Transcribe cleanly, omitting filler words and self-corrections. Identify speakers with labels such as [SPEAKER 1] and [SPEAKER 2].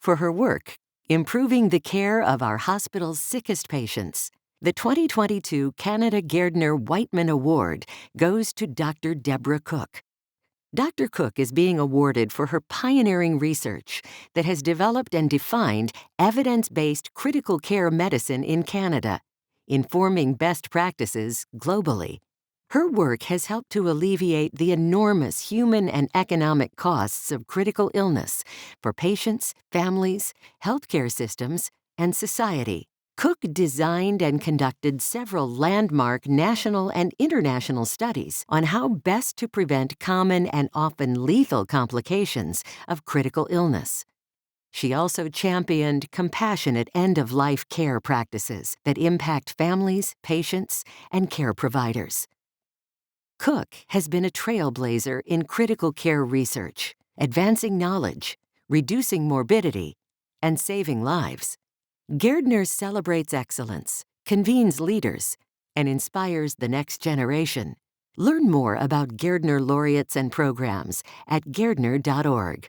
[SPEAKER 1] for her work improving the care of our hospital's sickest patients. The 2022 Canada Gairdner Wightman Award goes to Dr. Deborah Cook. Dr. Cook is being awarded for her pioneering research that has developed and defined evidence-based critical care medicine in Canada, informing best practices globally. Her work has helped to alleviate the enormous human and economic costs of critical illness for patients, families, healthcare systems, and society. Cook designed and conducted several landmark national and international studies on how best to prevent common and often lethal complications of critical illness. She also championed compassionate end-of-life care practices that impact families, patients, and care providers. Cook has been a trailblazer in critical care research, advancing knowledge, reducing morbidity, and saving lives. Gairdner celebrates excellence, convenes leaders, and inspires the next generation. Learn more about Gairdner laureates and programs at gairdner.org.